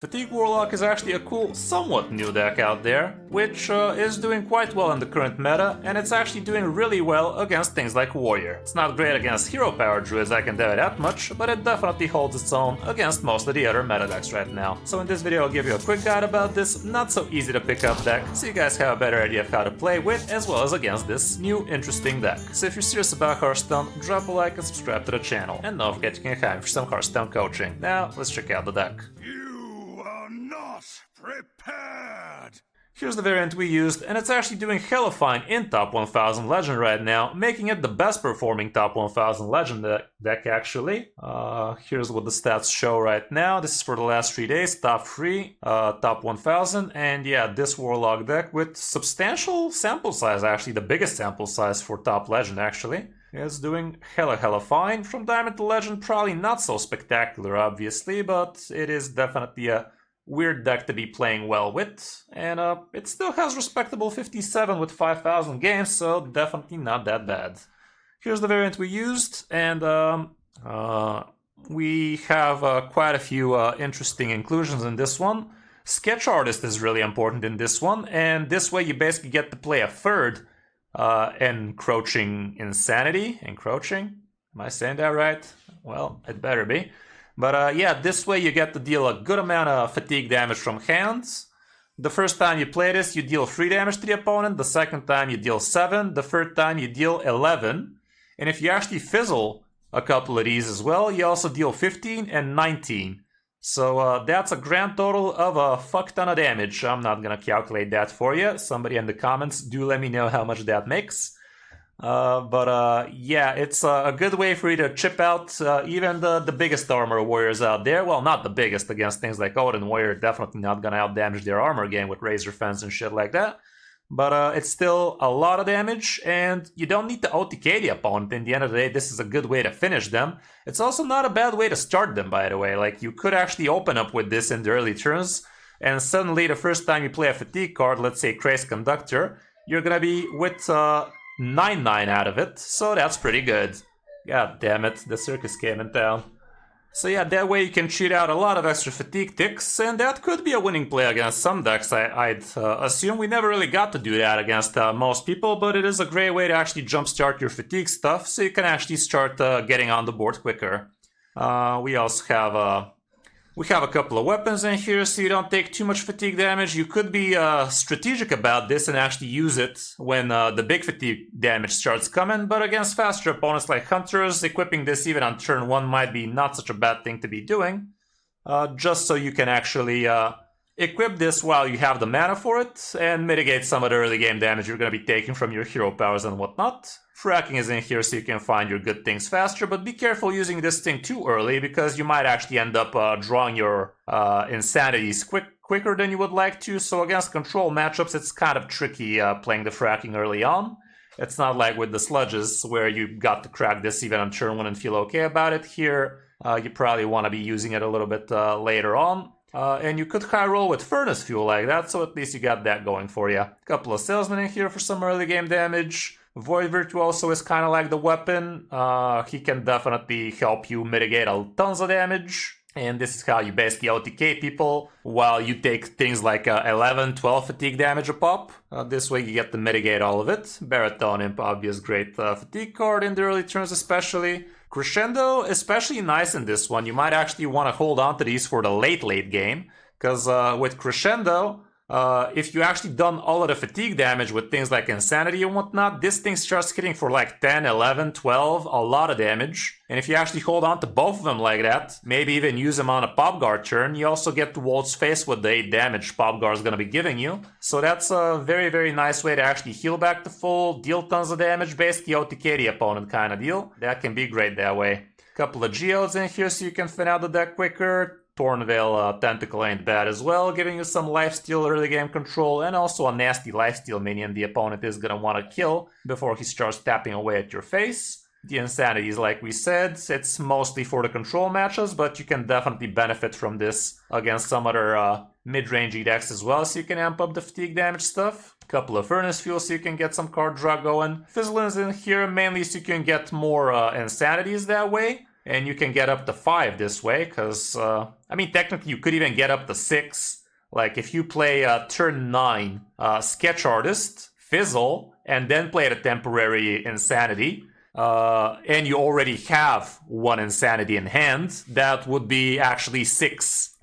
Fatigue Warlock is actually a cool, somewhat new deck out there, which is doing quite well in the current meta, and it's actually doing really well against things like Warrior. It's not great against hero power druids, I can tell you that much, but it definitely holds its own against most of the other meta decks right now. So in this video I'll give you a quick guide about this not so easy to pick up deck, so you guys have a better idea of how to play with as well as against this new interesting deck. So if you're serious about Hearthstone, drop a like and subscribe to the channel, and don't forget you can hire me for some Hearthstone coaching. Now let's check out the deck. Prepared! Here's the variant we used, and it's actually doing hella fine in top 1000 Legend right now, making it the best performing top 1000 Legend deck actually. Here's what the stats show right now. This is for the last 3 days, top 3, top 1000, and yeah, this Warlock deck with substantial sample size, actually the biggest sample size for top Legend actually. It's doing hella fine. From Diamond to Legend, probably not so spectacular obviously, but it is definitely a weird deck to be playing well with, and it still has respectable 57 with 5,000 games, so definitely not that bad. Here's the variant we used, and we have quite a few interesting inclusions in this one. Sketch Artist is really important in this one, and this way you basically get to play a third Encroaching Insanity. Encroaching? Am I saying that right? Well, it better be. But yeah, this way you get to deal a good amount of fatigue damage from hands. The first time you play this, you deal 3 damage to the opponent. The second time you deal 7. The third time you deal 11. And if you actually fizzle a couple of these as well, you also deal 15 and 19. So that's a grand total of a fuck ton of damage. I'm not gonna calculate that for you. Somebody in the comments do let me know how much that makes. Yeah, it's a good way for you to chip out even the biggest armor warriors out there. Well, not the biggest against things like Odin Warrior, definitely not gonna outdamage their armor game with Razor Fence and shit like that. But it's still a lot of damage, and you don't need to OTK the opponent. In the end of the day, this is a good way to finish them. It's also not a bad way to start them, by the way. Like, you could actually open up with this in the early turns, and suddenly the first time you play a fatigue card, let's say Kris Conductor, you're gonna be with 9/9 out of it, so that's pretty good. God damn it, the circus came in town. So yeah, that way you can cheat out a lot of extra fatigue ticks, and that could be a winning play against some decks. I'd assume we never really got to do that against most people, but it is a great way to actually jumpstart your fatigue stuff, so you can actually start getting on the board quicker. We also have we have a couple of weapons in here, so you don't take too much fatigue damage. You could be strategic about this and actually use it when the big fatigue damage starts coming, but against faster opponents like Hunters, equipping this even on turn 1 might be not such a bad thing to be doing, just so you can actually equip this while you have the mana for it, and mitigate some of the early game damage you're going to be taking from your hero powers and whatnot. Fracking is in here so you can find your good things faster, but be careful using this thing too early, because you might actually end up drawing your insanities quicker than you would like to. So against control matchups, it's kind of tricky playing the fracking early on. It's not like with the sludges, where you got to crack this even on turn 1 and feel okay about it. Here, you probably want to be using it a little bit later on. And you could high roll with Furnace Fuel like that, so at least you got that going for you. Couple of Salesmen in here for some early game damage. Void Virtuoso is kind of like the weapon. He can definitely help you mitigate tons of damage. And this is how you basically OTK people while you take things like 11, 12 fatigue damage a pop. This way you get to mitigate all of it. Baritone Imp, obvious great fatigue card in the early turns especially. Crescendo, especially nice in this one. You might actually want to hold on to these for the late game. Because with Crescendo, if you actually done all of the fatigue damage with things like Insanity and whatnot, this thing starts hitting for like 10, 11, 12, a lot of damage. And if you actually hold on to both of them like that, maybe even use them on a Pop Guard turn, you also get to Walt's face with the 8 damage Pop Guard is going to be giving you. So that's a very nice way to actually heal back to full, deal tons of damage, basically OTK the opponent kind of deal. That can be great that way. Couple of Geodes in here so you can thin out the deck quicker. Thornveil Tentacle ain't bad as well, giving you some lifesteal early game control, and also a nasty lifesteal minion the opponent is gonna want to kill before he starts tapping away at your face. The Insanities, like we said, it's mostly for the control matches, but you can definitely benefit from this against some other mid-rangey decks as well, so you can amp up the fatigue damage stuff. Couple of Furnace Fuel so you can get some card draw going. Fizzlin's in here mainly so you can get more Insanities that way. and you can get up to 5 this way, because, I mean, technically you could even get up to 6. Like, if you play turn 9 Sketch Artist, Fizzle, and then play the temporary Insanity, and you already have 1 Insanity in hand, that would be actually 6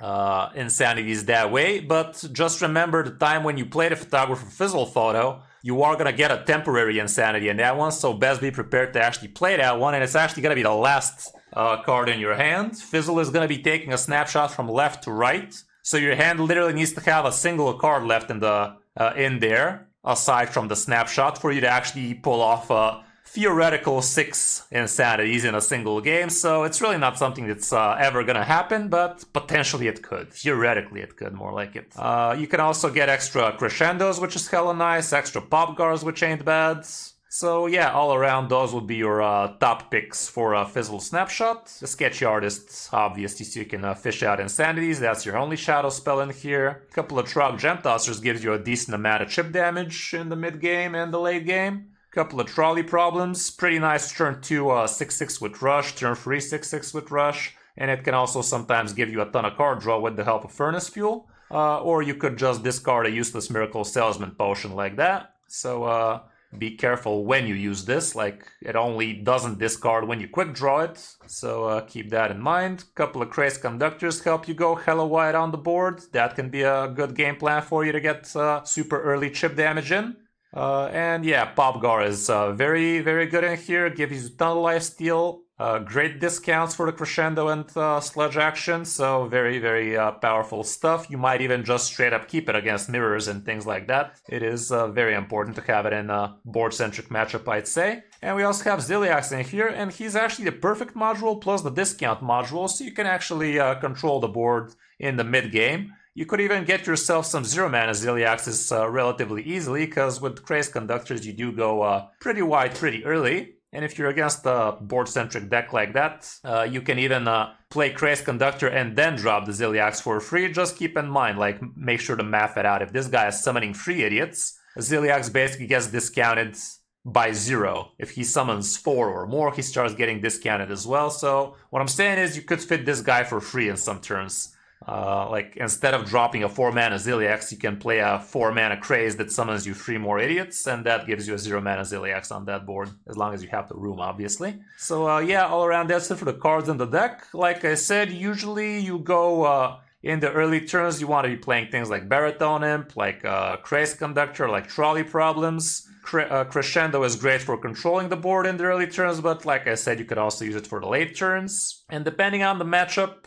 Insanities that way. But just remember the time when you play the Photographer Fizzle photo, you are going to get a temporary Insanity in that one, so best be prepared to actually play that one, and it's actually going to be the last card in your hand. Fizzle is going to be taking a snapshot from left to right, so your hand literally needs to have a single card left in there, aside from the snapshot, for you to actually pull off a theoretical 6 Insanities in a single game. So it's really not something that's ever gonna happen, but potentially it could. Theoretically it could, more like it. You can also get extra Crescendos, which is hella nice, extra Pop Guards, which ain't bad. So yeah, all around those would be your top picks for a Fizzle Snapshot. The Sketchy Artist, obviously, so you can fish out Insanities. That's your only Shadow spell in here. A couple of Trog Gem Tossers gives you a decent amount of chip damage in the mid game and the late game. Couple of Trolley Problems, pretty nice turn 2 6/6 with Rush, turn 3 6/6 with Rush, and it can also sometimes give you a ton of card draw with the help of Furnace Fuel, or you could just discard a useless Miracle Salesman potion like that. So be careful when you use this, like it only doesn't discard when you quick draw it, so keep that in mind. Couple of Kris Conductors help you go hella wide on the board. That can be a good game plan for you to get super early chip damage in. And yeah, Popgar is very, very good in here. Gives you a ton of lifesteal. Great discounts for the Crescendo and Sludge action. So very, very powerful stuff. You might even just straight up keep it against mirrors and things like that. It is very important to have it in a board-centric matchup, I'd say. And we also have Ziliax in here, and he's actually the perfect module plus the discount module, so you can actually control the board in the mid-game. You could even get yourself some 0-mana Ziliaxes relatively easily, because with Kris Conductors you do go pretty wide pretty early. And if you're against a board-centric deck like that, you can even play Kris Conductor and then drop the Ziliax for free. Just keep in mind, like, make sure to math it out. If this guy is summoning 3 idiots, Ziliax basically gets discounted by 0. If he summons 4 or more, he starts getting discounted as well. So what I'm saying is you could fit this guy for free in some turns. Like, instead of dropping a 4-mana Ziliax, you can play a 4-mana Craze that summons you 3 more idiots, and that gives you a 0-mana Ziliax on that board, as long as you have the room, obviously. So yeah, all around that's it for the cards in the deck. Like I said, usually you go in the early turns, you want to be playing things like Baritone Imp, like Kris Conductor, like Trolley Problems. Crescendo is great for controlling the board in the early turns, but like I said, you could also use it for the late turns. And depending on the matchup,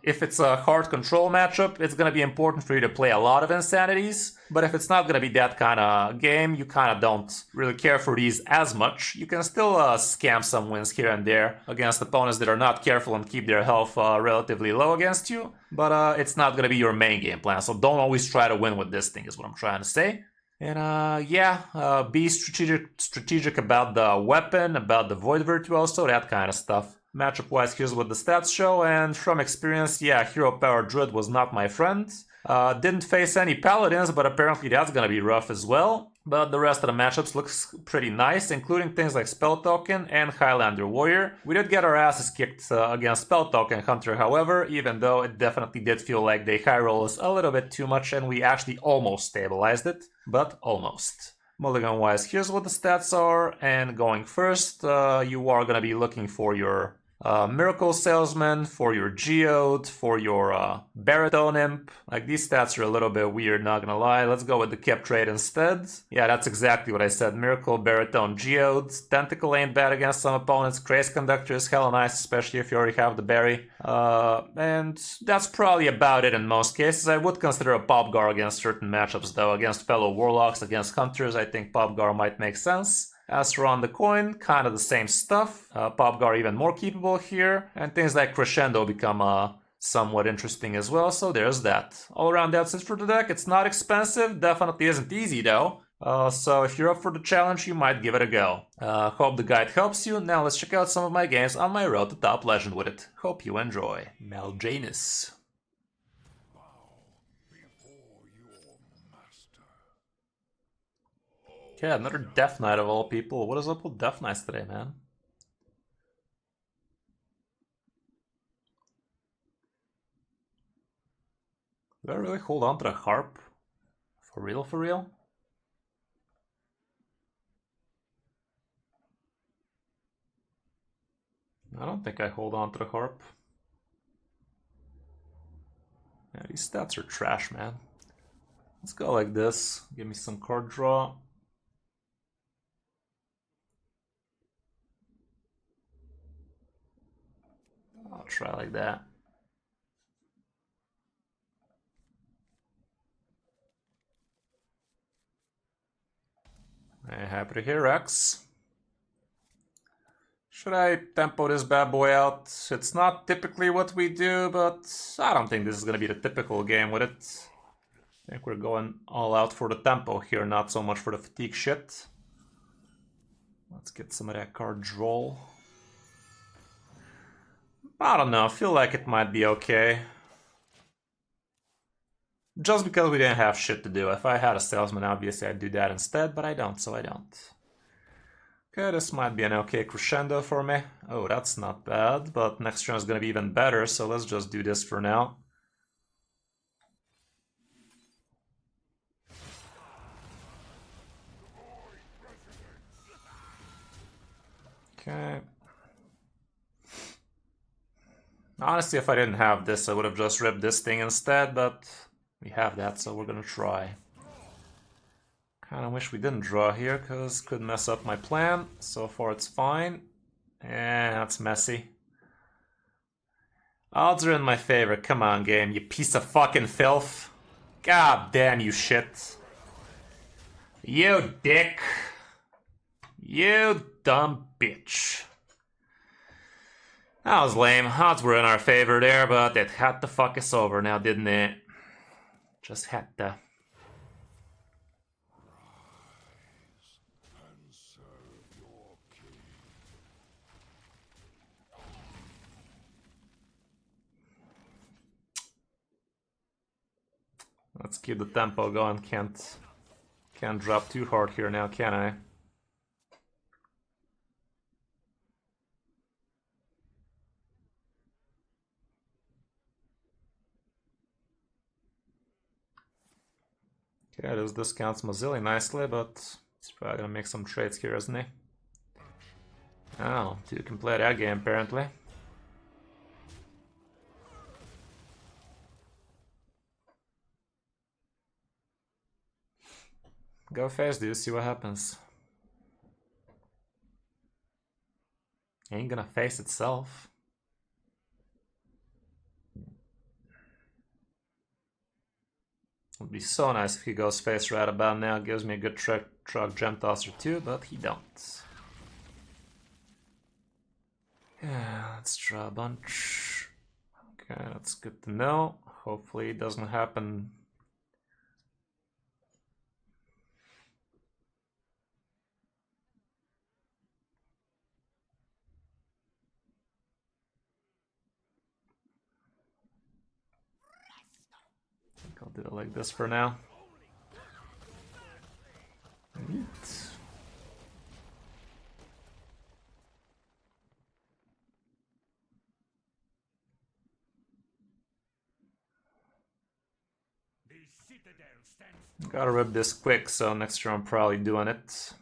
if it's a hard control matchup, it's going to be important for you to play a lot of Insanities. But if it's not going to be that kind of game, you kind of don't really care for these as much. You can still scam some wins here and there against opponents that are not careful and keep their health relatively low against you. But it's not going to be your main game plan, so don't always try to win with this thing, is what I'm trying to say. And yeah, be strategic about the weapon, about the Void Virtuoso, that kind of stuff. Matchup-wise, here's what the stats show, and from experience, yeah, Hero Power Druid was not my friend. Didn't face any Paladins, but apparently that's gonna be rough as well. But the rest of the matchups looks pretty nice, including things like Spell Token and Highlander Warrior. We did get our asses kicked against Spell Token Hunter, however, even though it definitely did feel like they high roll us a little bit too much and we actually almost stabilized it, but almost. Mulligan-wise, here's what the stats are, and going first, you are gonna be looking for your Miracle Salesman, for your Geode, for your Baritone Imp. Like, these stats are a little bit weird, not gonna lie. Let's go with the Kip trade instead. Yeah, that's exactly what I said. Miracle, Baritone, Geode. Tentacle ain't bad against some opponents. Kris Conductor is hella nice, especially if you already have the berry. And that's probably about it in most cases. I would consider a Popgar against certain matchups, though. Against fellow Warlocks, against Hunters, I think Popgar might make sense. As for on the coin, kind of the same stuff. Popgar even more capable here, and things like Crescendo become somewhat interesting as well, so there's that. All around that's it for the deck. It's not expensive, definitely isn't easy though. So if you're up for the challenge, you might give it a go. Hope the guide helps you. Now let's check out some of my games on my road to top legend with it. Hope you enjoy. Maljanus. Okay, another Death Knight of all people. What is up with Death Knights today, man? Do I really hold on to the harp? For real, for real? I don't think I hold on to the harp. Yeah, these stats are trash, man. Let's go like this. Give me some card draw. I'll try like that. Hey, happy to hear, X. Should I tempo this bad boy out? It's not typically what we do, but I don't think this is going to be the typical game with it. I think we're going all out for the tempo here, not so much for the fatigue shit. Let's get some of that card draw. I don't know, I feel like it might be okay. Just because we didn't have shit to do. If I had a salesman, obviously I'd do that instead, but I don't, so I don't. Okay, this might be an okay crescendo for me. Oh, that's not bad, but next turn is gonna be even better, so let's just do this for now. Okay. Honestly, if I didn't have this, I would have just ripped this thing instead, but we have that, so we're gonna try. Kinda wish we didn't draw here, because could mess up my plan. So far it's fine. And that's messy. Odds are in my favor. Come on, game, you piece of fucking filth. God damn you shit. You dick. You dumb bitch. That was lame. Odds were in our favor there, but it had to fuck us over now, didn't it? Just had to. Let's keep the tempo going. Can't drop too hard here now, can I? Okay, this discounts Mozilla nicely, but he's probably gonna make some trades here, isn't he? Oh, you can play that game apparently. Go face, dude, see what happens. Ain't gonna face itself. Would be so nice if he goes face right about now. Gives me a good truck gem tosser too, but he don't. Yeah, let's draw a bunch. Okay, that's good to know. Hopefully it doesn't happen. I think I'll do it like this for now. Neat. Gotta rip this quick, so next turn I'm probably doing it.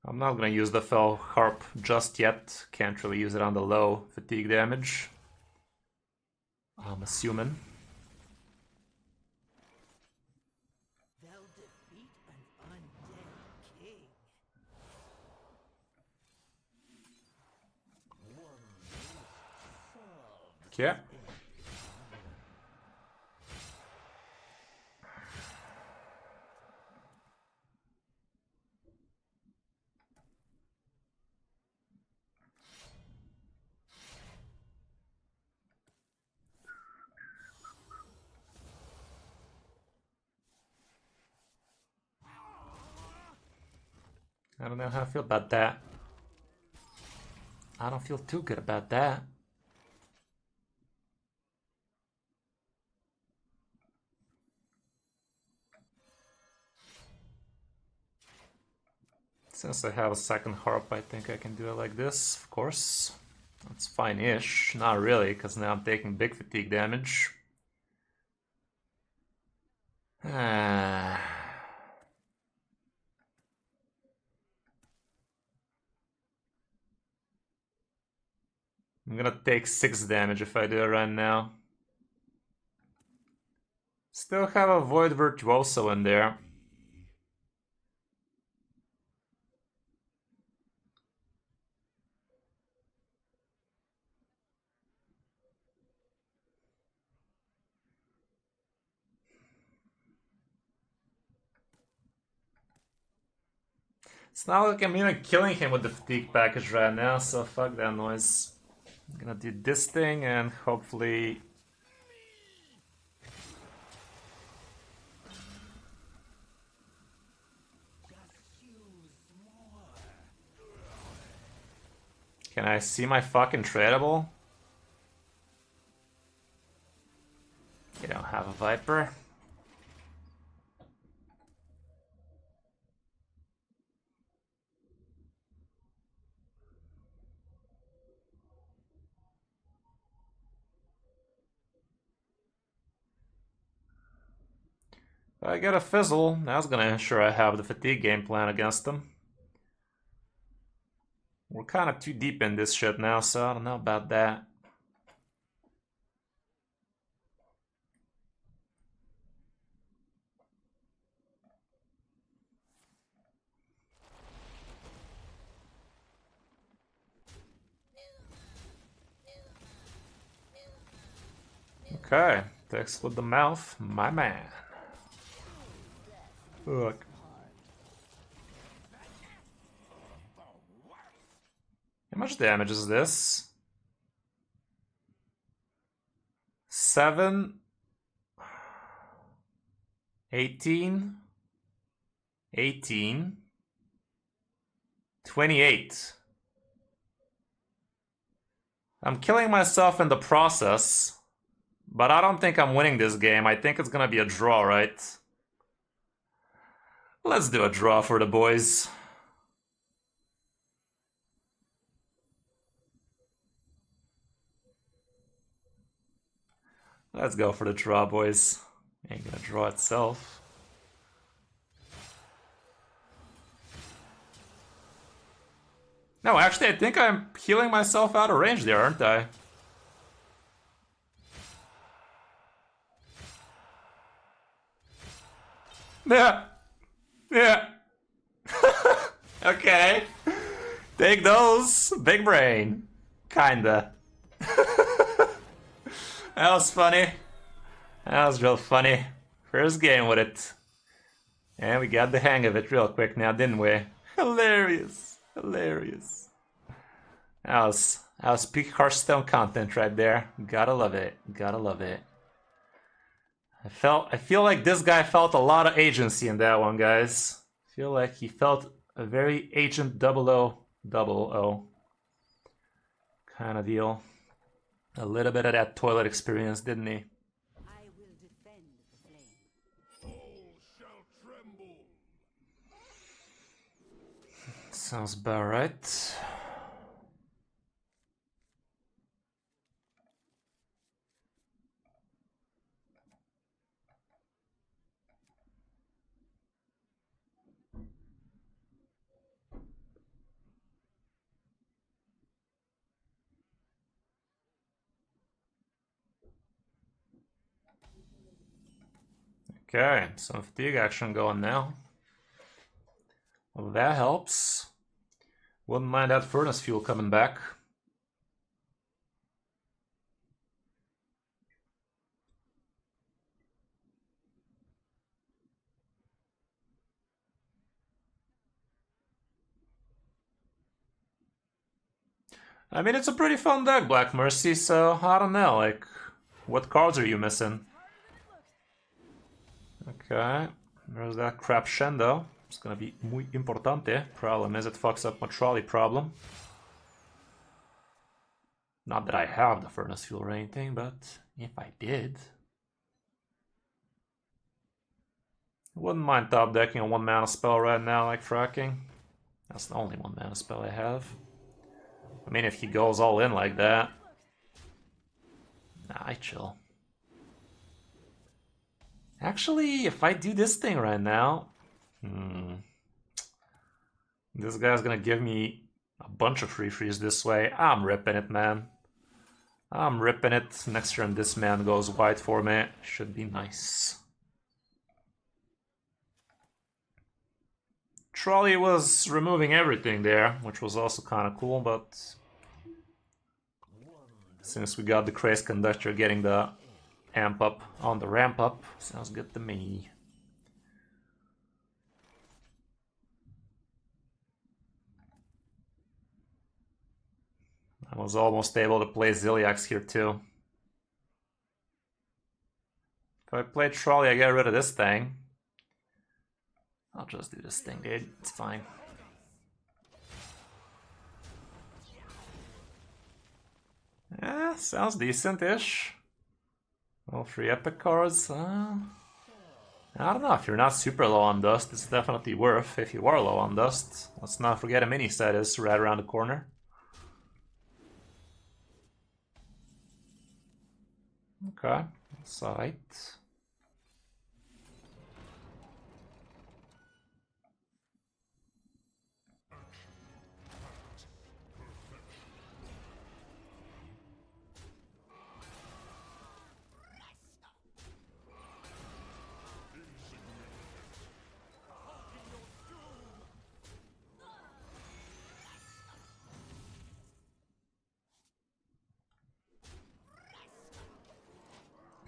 I'm not gonna use the fell harp just yet. Can't really use it on the low fatigue damage, I'm assuming. Okay. I don't know how I feel about that. I don't feel too good about that. Since I have a second harp, I think I can do it like this, of course. That's fine-ish. Not really, because now I'm taking big fatigue damage. I'm gonna take 6 damage if I do it right now. Still have a Void Virtuoso in there. It's not like I'm even killing him with the fatigue package right now, so fuck that noise. I'm gonna do this thing and hopefully... Can I see my fucking tradable? You don't have a Viper. If I get a Fizzle, that's gonna ensure I have the fatigue game plan against them. We're kind of too deep in this shit now, so I don't know about that. Okay, text with the mouth, my man. Look. How much damage is this? 7, 18, 18, 28. I'm killing myself in the process, but I don't think I'm winning this game. I think it's gonna be a draw, right? Let's do a draw for the boys. Let's go for the draw, boys. Ain't gonna draw itself. No, actually, I think I'm healing myself out of range there, aren't I? Yeah. Yeah. Okay. Take those. Big brain. Kinda. That was funny. That was real funny. First game with it. And we got the hang of it real quick now, didn't we? Hilarious. Hilarious. That was peak Hearthstone content right there. Gotta love it. Gotta love it. I feel like this guy felt a lot of agency in that one, guys. I feel like he felt a very Agent 000 kind of deal. A little bit of that toilet experience, didn't he? I will defend the flame. All shall tremble. Sounds about right. Okay, some fatigue action going now. Well, that helps. Wouldn't mind that furnace fuel coming back. I mean, it's a pretty fun deck, Black Mercy, so I don't know, like, what cards are you missing? Okay, there's that crap Shendo. It's gonna be muy importante. Problem is it fucks up my trolley problem. Not that I have the furnace fuel or anything, but if I did... Wouldn't mind top decking a 1 mana spell right now, like fracking. That's the only one mana spell I have. I mean, if he goes all in like that... Nah, I chill. Actually, if I do this thing right now... This guy's gonna give me a bunch of free freeze this way. I'm ripping it, man. I'm ripping it. Next turn this man goes white for me. Should be nice. Trolley was removing everything there, which was also kind of cool, but... Since we got the Kris Conductor getting the amp up on the ramp up, sounds good to me. I was almost able to play Ziliax here too. If I play Trolley, I get rid of this thing. I'll just do this thing, dude. It's fine. Yeah, sounds decent-ish. All 3 epic cards. I don't know, if you're not super low on dust, it's definitely worth. If you are low on dust, let's not forget a mini set is right around the corner. Okay, that's alright.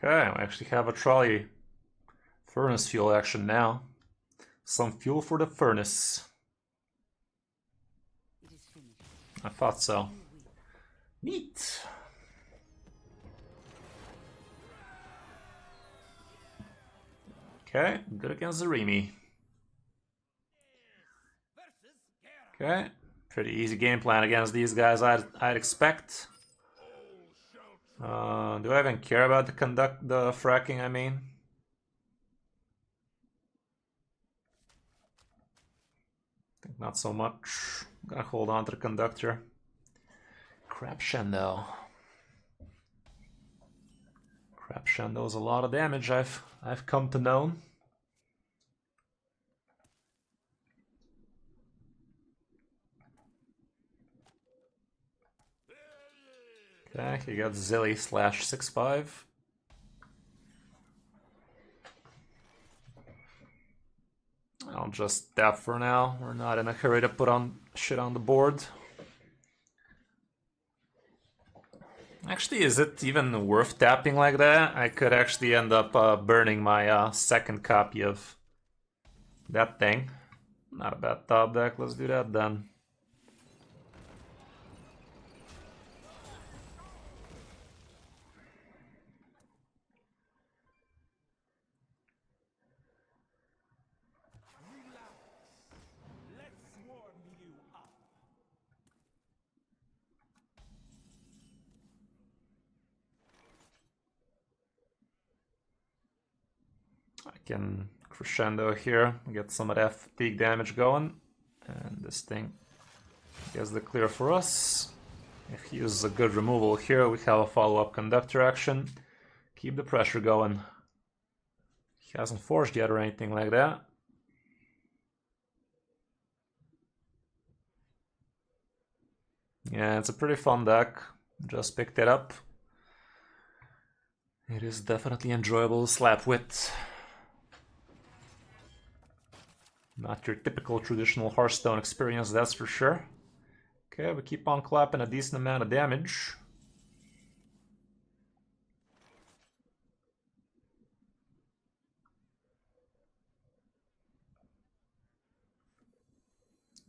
Okay, we actually have a trolley furnace fuel action now. Some fuel for the furnace. It is finished. I thought so. Neat. Okay, good against Zarimi. Okay, pretty easy game plan against these guys, I'd expect. Do I even care about the fracking, I mean? I think not so much. I'm gonna hold on to the conductor. Crap Shendo. Crap Shendo's a lot of damage, I've come to know. Okay, he got Zilly slash 6/5. I'll just tap for now. We're not in a hurry to put on shit on the board. Actually, is it even worth tapping like that? I could actually end up burning my second copy of that thing. Not a bad top deck. Let's do that then. I can crescendo here, get some of that fatigue damage going, and this thing gets the clear for us. If he uses a good removal here, we have a follow-up conductor action. Keep the pressure going. He hasn't forged yet or anything like that. Yeah, it's a pretty fun deck. Just picked it up. It is definitely enjoyable to slap with. Not your typical traditional Hearthstone experience, that's for sure. Okay, we keep on clapping a decent amount of damage.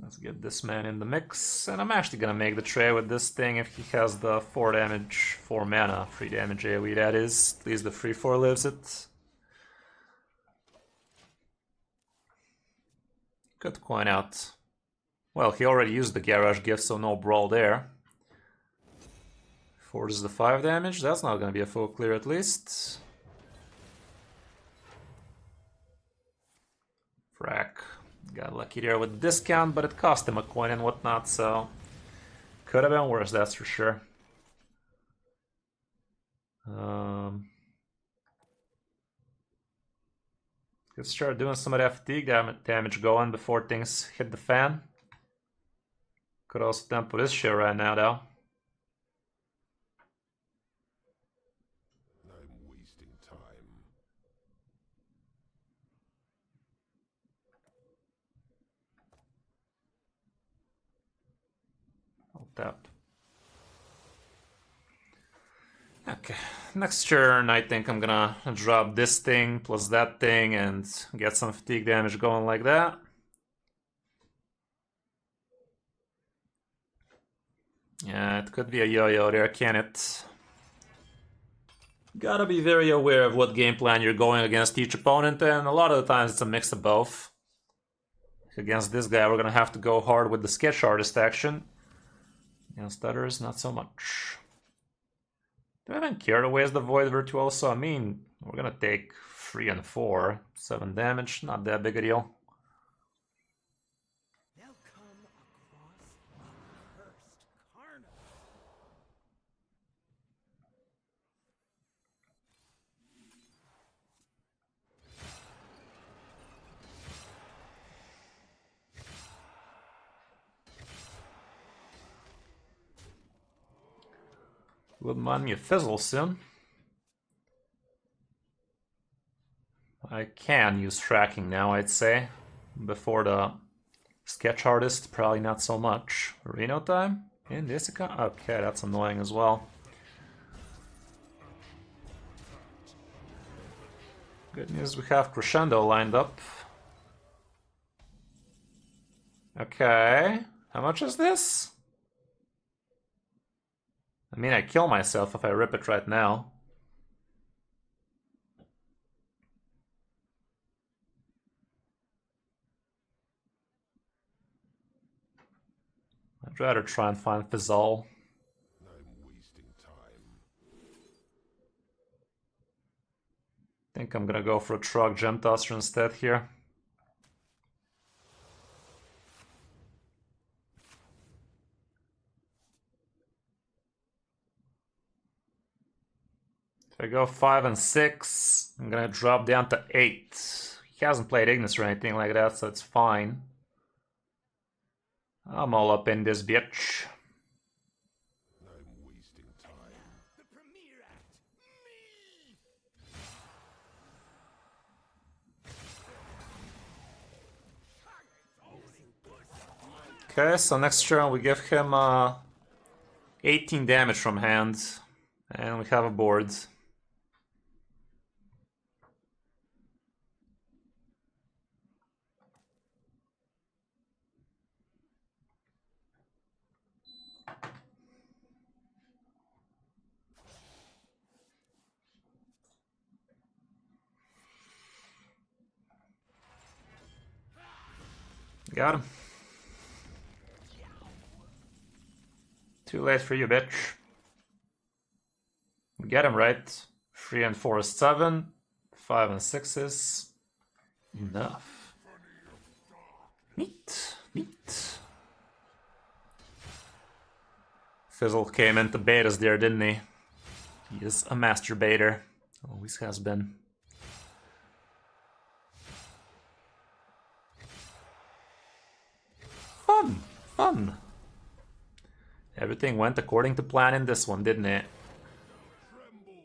Let's get this man in the mix, and I'm actually gonna make the trade with this thing if he has the 4 damage, 4 mana, 3 damage AoE that is. At least the 3/4 lives it. Good coin out. Well, he already used the garage gift, so no brawl there. Forges the 5 damage, that's not gonna be a full clear at least. Frack. Got lucky there with the discount, but it cost him a coin and whatnot, so could have been worse, that's for sure. Let's start doing some of that fatigue damage going before things hit the fan. Could also tempo this shit right now, though. I'm wasting time. I'll tap. Okay, next turn I think I'm gonna drop this thing plus that thing and get some fatigue damage going like that. Yeah, it could be a yo-yo there, can it? Gotta be very aware of what game plan you're going against each opponent, and a lot of the times it's a mix of both. Against this guy we're gonna have to go hard with the sketch artist action. Against others, not so much. Do I even care to waste the Void Virtuoso? I mean, we're gonna take 3 and 4. 7 damage, not that big a deal. They'll come across a cursed carnival. Wouldn't mind me a fizzle soon. I can use tracking now, I'd say. Before the sketch artist, probably not so much. Reno time? In this account? Okay, that's annoying as well. Good news, we have Crescendo lined up. Okay, how much is this? I mean, I kill myself if I rip it right now. I'd rather try and find Fizzle. I'm wasting time. Think I'm gonna go for a Truck Gem Tosser instead here. If I go 5 and 6, I'm gonna drop down to 8. He hasn't played Ignis or anything like that, so it's fine. I'm all up in this bitch. I'm wasting time. The premiere act, me! Okay, so next turn we give him 18 damage from hand, and we have a board. Got him. Too late for you, bitch. We get him right. 3 and 4 is 7. 5 and 6 is enough. Neat, neat. Fizzle came into betas there, didn't he? He is a masturbator. Always has been. Fun, fun. Everything went according to plan in this one, didn't it? Tremble.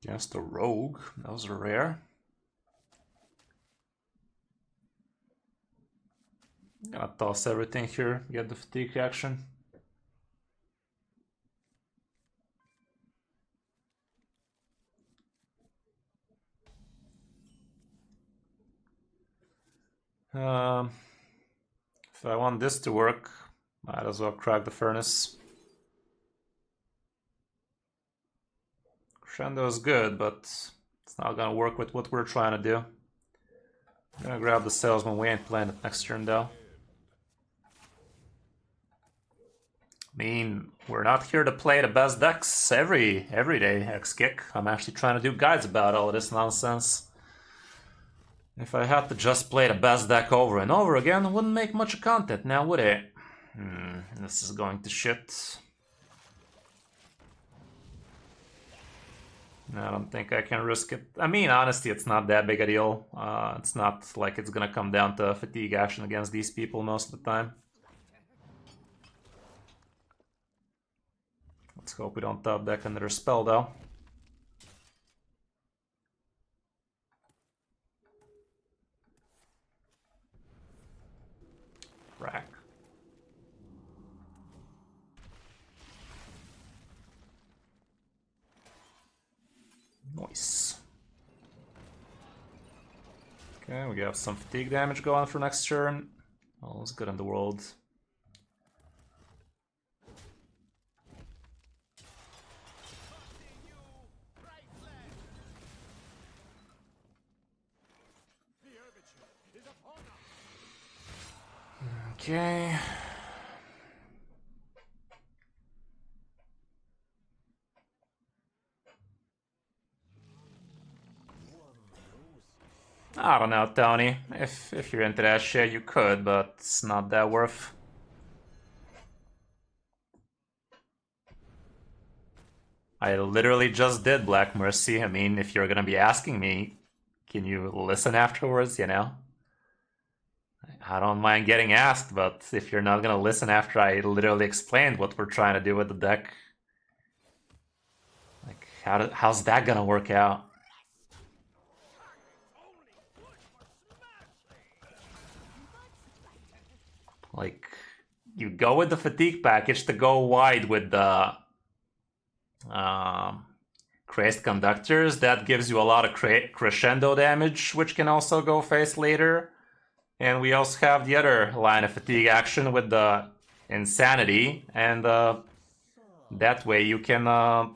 Just a rogue. That was rare. Gonna toss everything here, get the fatigue action. If I want this to work, might as well crack the furnace. Crescendo is good, but it's not gonna work with what we're trying to do. I'm gonna grab the salesman. We ain't playing it next turn though. I mean, we're not here to play the best decks every day, X-Kick. I'm actually trying to do guides about all of this nonsense. If I had to just play the best deck over and over again, it wouldn't make much content now, would it? This is going to shit. I don't think I can risk it. I mean, honestly, it's not that big a deal. It's not like it's gonna come down to fatigue action against these people most of the time. Let's hope we don't top deck another spell, though. Rack. Nice. Okay, we have some fatigue damage going for next turn. All is good in the world. Okay. I don't know, Tony. If you're into that shit, you could, but it's not that worth. I literally just did Black Mercy. I mean, if you're gonna be asking me, can you listen afterwards, you know? I don't mind getting asked, but if you're not gonna listen after I literally explained what we're trying to do with the deck, like, how's that gonna work out? Like, you go with the fatigue package to go wide with the crazed conductors. That gives you a lot of crescendo damage, which can also go face later. And we also have the other line of fatigue action with the insanity, and that way you can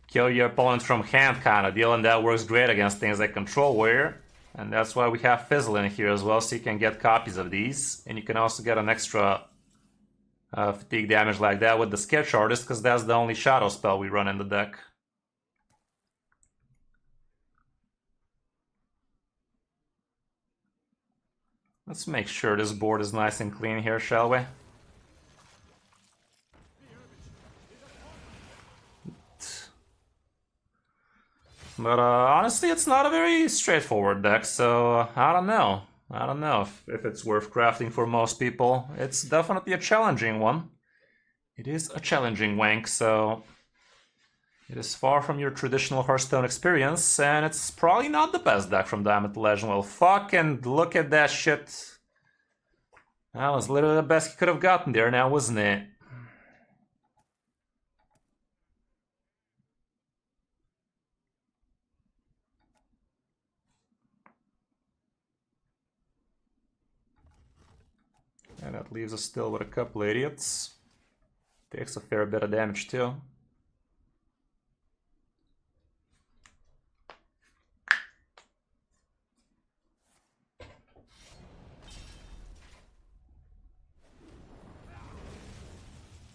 kill your opponent from hand kind of deal, and that works great against things like Control Warrior. And that's why we have Fizzle in here as well, so you can get copies of these. And you can also get an extra fatigue damage like that with the Sketch Artist, because that's the only shadow spell we run in the deck. Let's make sure this board is nice and clean here, shall we? But honestly, it's not a very straightforward deck, so I don't know. I don't know if it's worth crafting for most people. It's definitely a challenging one. It is a challenging wank, so it is far from your traditional Hearthstone experience, and it's probably not the best deck from Diamond to Legend. Well, fucking look at that shit. That was literally the best he could have gotten there now, wasn't it? And that leaves us still with a couple idiots. Takes a fair bit of damage too.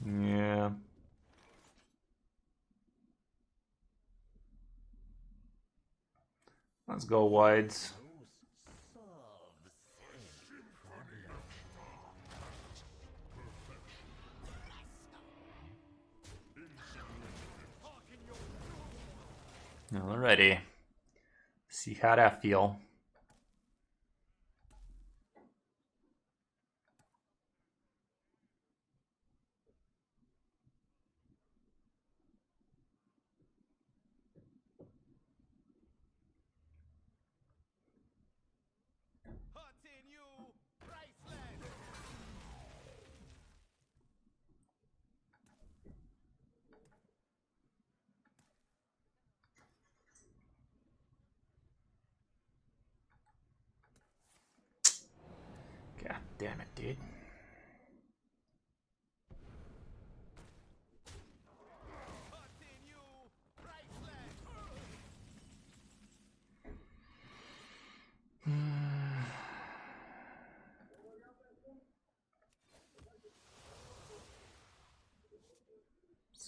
Yeah. Let's go wide. Alrighty. See how that feel. God damn it, dude.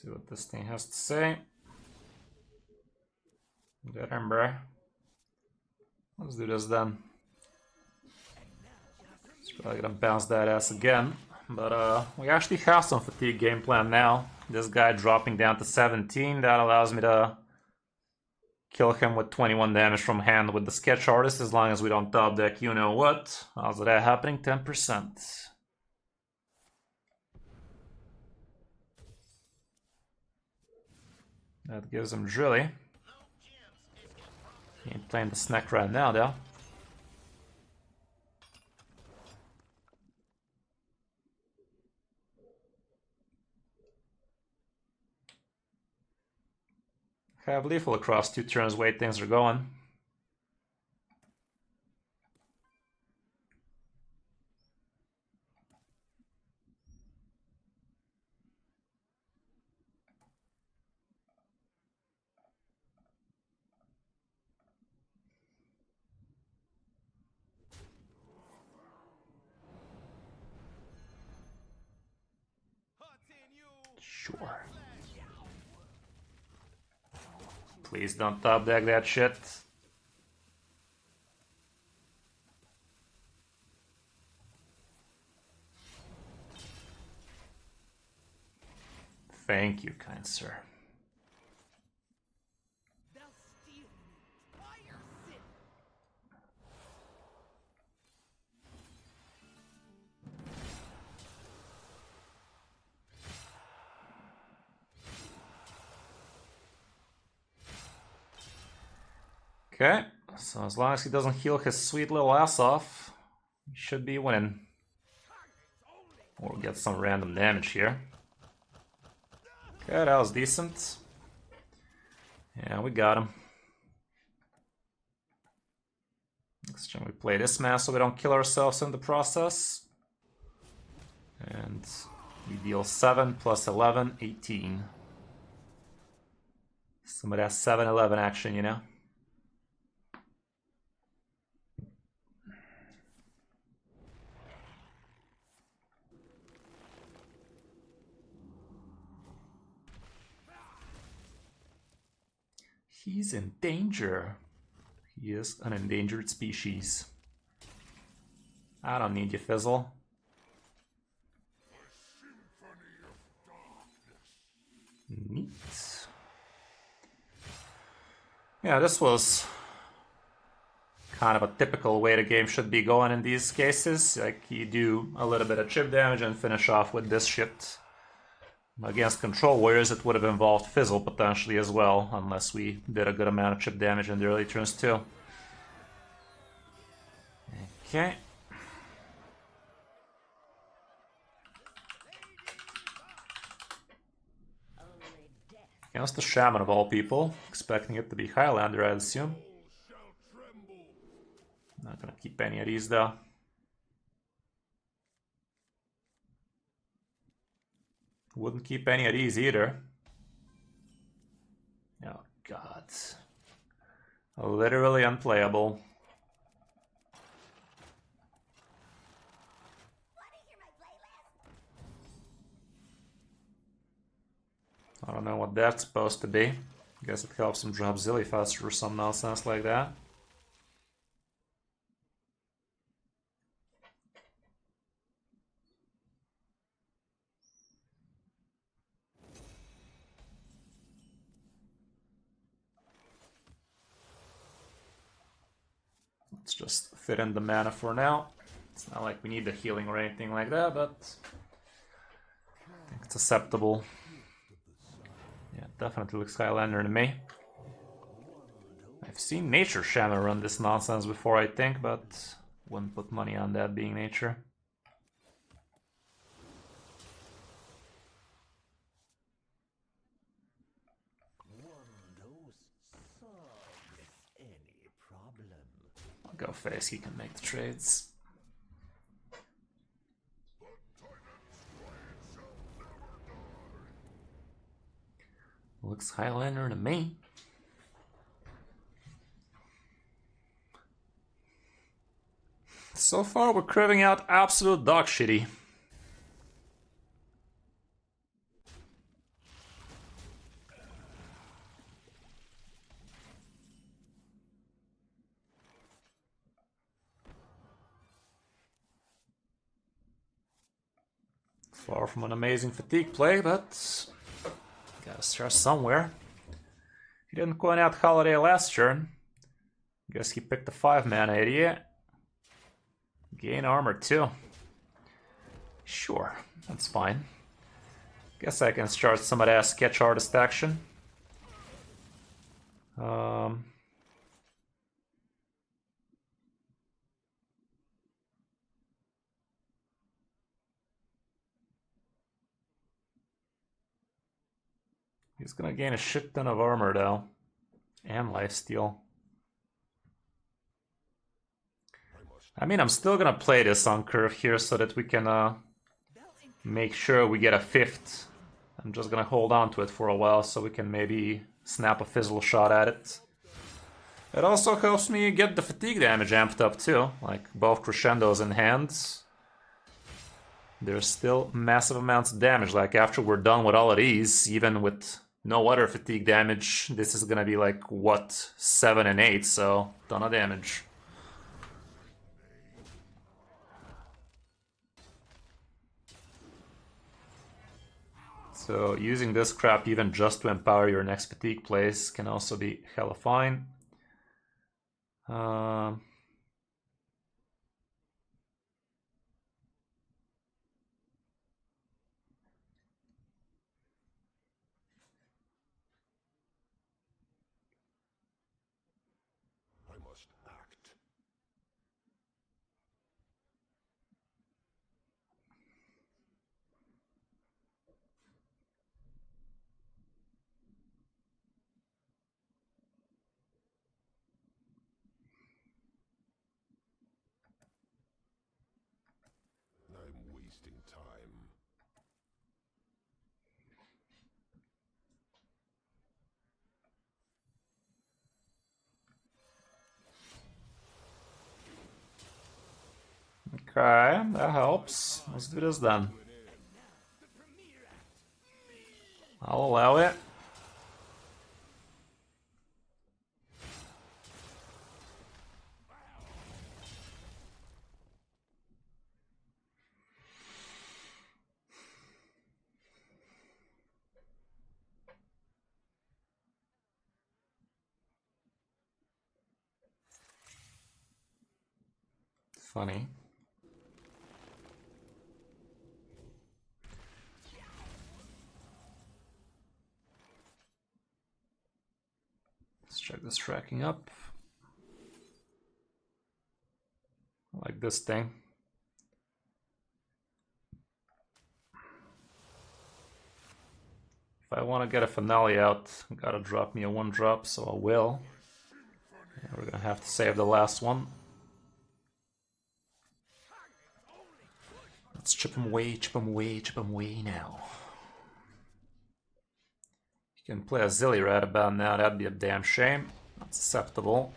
See what this thing has to say. Good ember. Let's do this then. It's probably gonna bounce that ass again. But we actually have some fatigue game plan now. This guy dropping down to 17, that allows me to kill him with 21 damage from hand with the sketch artist, as long as we don't top deck you know what. How's that happening? 10%. That gives him Drilly. He ain't playing the snack right now though. Have lethal across 2 turns, way things are going. Sure. Please don't top deck that shit. Thank you, kind sir. Okay, so as long as he doesn't heal his sweet little ass off, he should be winning. Or get some random damage here. Okay, that was decent. Yeah, we got him. Next time we play this man so we don't kill ourselves in the process. And we deal 7 plus 11, 18. Some of that 7-11 action, you know? He's in danger. He is an endangered species. I don't need you, Fizzle. Neat. Yeah, this was kind of a typical way the game should be going in these cases. Like, you do a little bit of chip damage and finish off with this shit. Against control warriors, it would have involved Fizzle potentially as well, unless we did a good amount of chip damage in the early turns too. Okay. Against the Shaman of all people, expecting it to be Highlander, I'd assume. Not gonna keep any of these though. Wouldn't keep any of these either. Oh god. Literally unplayable. I don't know what that's supposed to be. Guess it helps him drop Zilly faster or some nonsense like that. Let's just fit in the mana for now. It's not like we need the healing or anything like that, but I think it's acceptable. Yeah, definitely looks Highlander to me. I've seen Nature Shaman run this nonsense before, I think, but wouldn't put money on that being Nature. I'll go face, he can make the trades. Looks Highlander to me. So far, we're craving out absolute dog shitty. Far from an amazing fatigue play, but gotta start somewhere. He didn't coin out Holiday last turn. Guess he picked a 5-mana idiot. Gain armor too. Sure, that's fine. Guess I can start some of that sketch artist action. He's gonna gain a shit ton of armor though. And lifesteal. I mean, I'm still gonna play this on curve here so that we can make sure we get a 5th. I'm just gonna hold on to it for a while so we can maybe snap a fizzle shot at it. It also helps me get the fatigue damage amped up too, like both crescendos in hand. There's still massive amounts of damage, like after we're done with all of these, even with no other fatigue damage, this is gonna be like, what, 7 and 8, so ton of damage. So using this crap even just to empower your next fatigue plays can also be hella fine. Okay, that helps. Let's do this then. I'll allow it. Funny. Let's check this tracking up. I like this thing. If I want to get a finale out, gotta drop me a 1-drop, so I will. And we're gonna have to save the last one. Let's chip him away, chip him away, chip him away now. You can play a Zilly right about now, that'd be a damn shame. That's acceptable.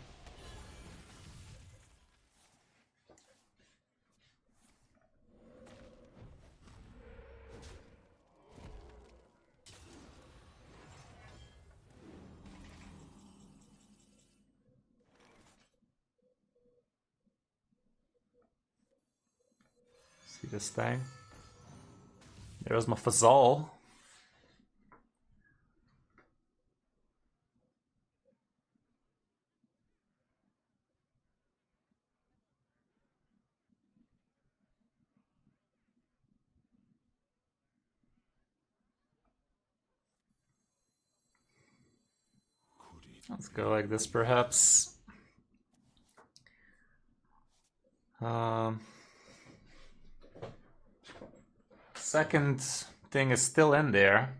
See this thing? There's my Fazal. Let's go like this, perhaps. Second thing is still in there.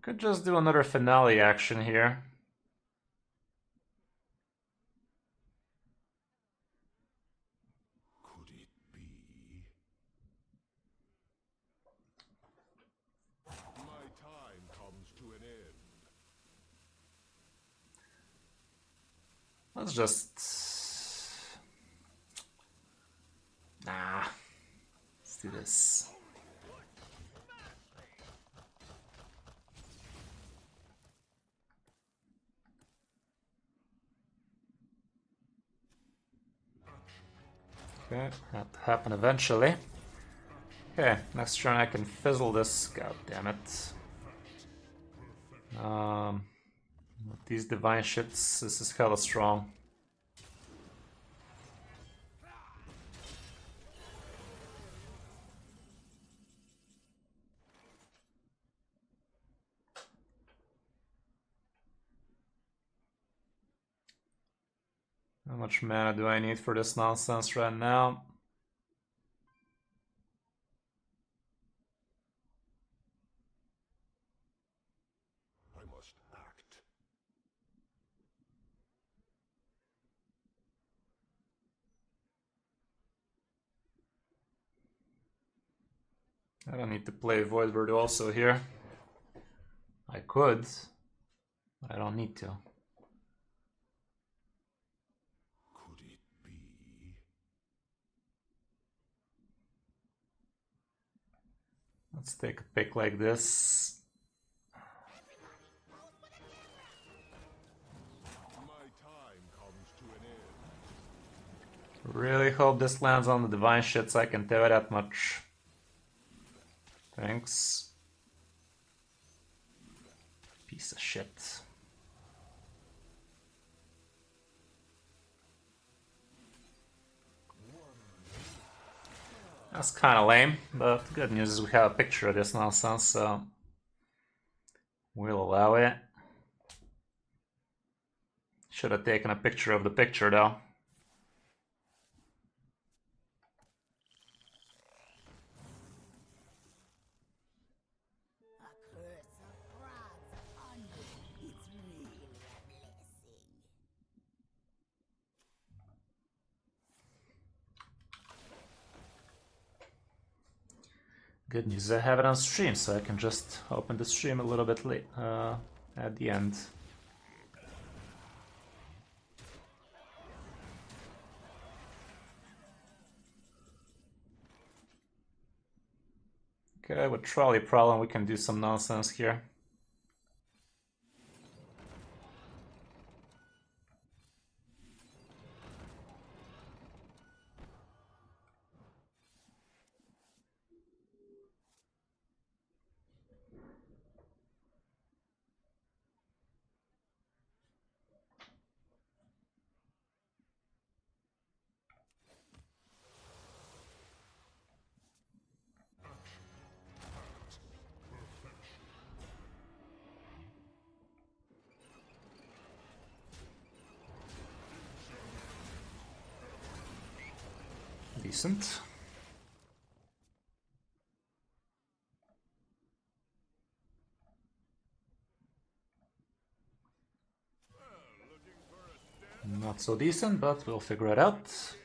Could just do another finale action here. Could it be? My time comes to an end. Let's just... Nah. Let's do this. Okay, have to happen eventually. Okay, next turn I can fizzle this. God damn it. With these divine shits, this is hella strong. How much mana do I need for this nonsense right now? I must act. I don't need to play Voidbird also here. I could. I don't need to. Could it be? Let's take a pick like this. My time comes to an end. Really hope this lands on the divine shits, I can tell you that much. Thanks. Piece of shit. That's kind of lame, but the good news is we have a picture of this nonsense, so we'll allow it. Should have taken a picture of the picture though. Good news, I have it on stream, so I can just open the stream a little bit late at the end. Okay, with trolley problem we can do some nonsense here. Decent. Not so decent, but we'll figure it out.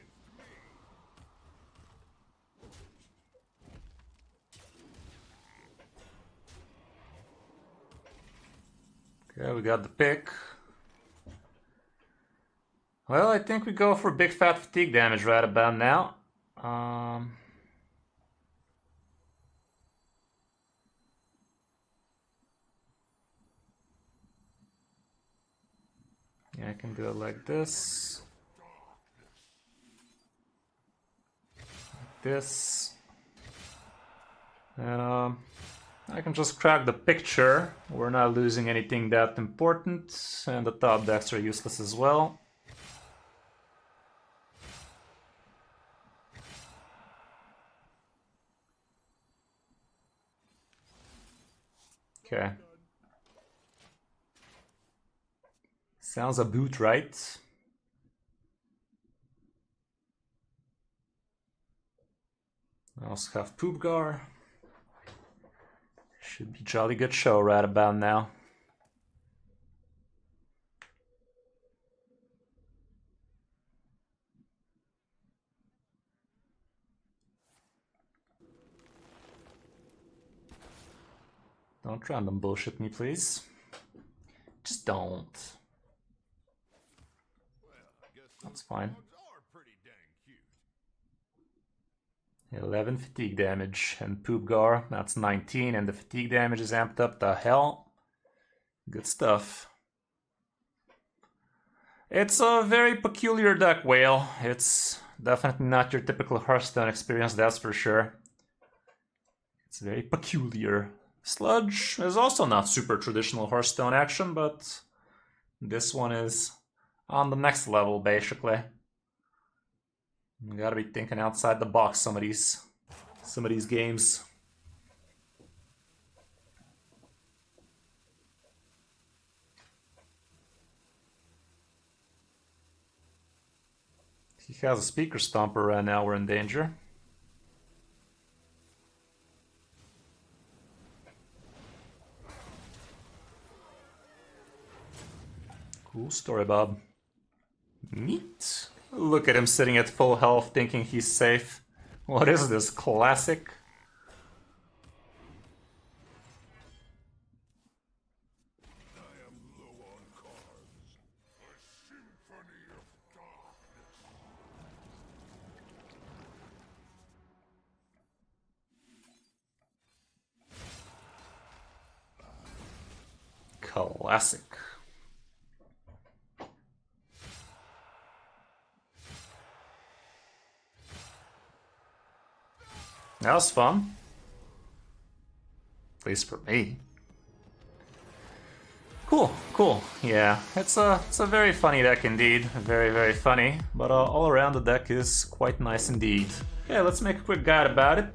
Okay, we got the pick. Well, I think we go for big fat fatigue damage right about now. Yeah, I can do it like this. Like this. And I can just crack the picture. We're not losing anything that important. And the top decks are useless as well. Okay. Sounds a boot, right? I also have Poopgar. Should be jolly good show right about now. Don't random bullshit me, please. Just don't. That's fine. 11 fatigue damage and Poopgar, that's 19, and the fatigue damage is amped up to hell. Good stuff. It's a very peculiar deck, Whale. It's definitely not your typical Hearthstone experience, that's for sure. It's very peculiar. Sludge is also not super traditional Hearthstone action, but this one is on the next level, basically. You gotta be thinking outside the box some of these games. He has a speaker stomper right now, we're in danger. Cool story, Bob. Neat. Look at him sitting at full health thinking he's safe. What is this, classic? I am low on cards. A symphony of darkness. Classic. That was fun. At least for me. Cool, cool. Yeah, it's a very funny deck indeed. Very, very funny. But all around the deck is quite nice indeed. Okay, let's make a quick guide about it.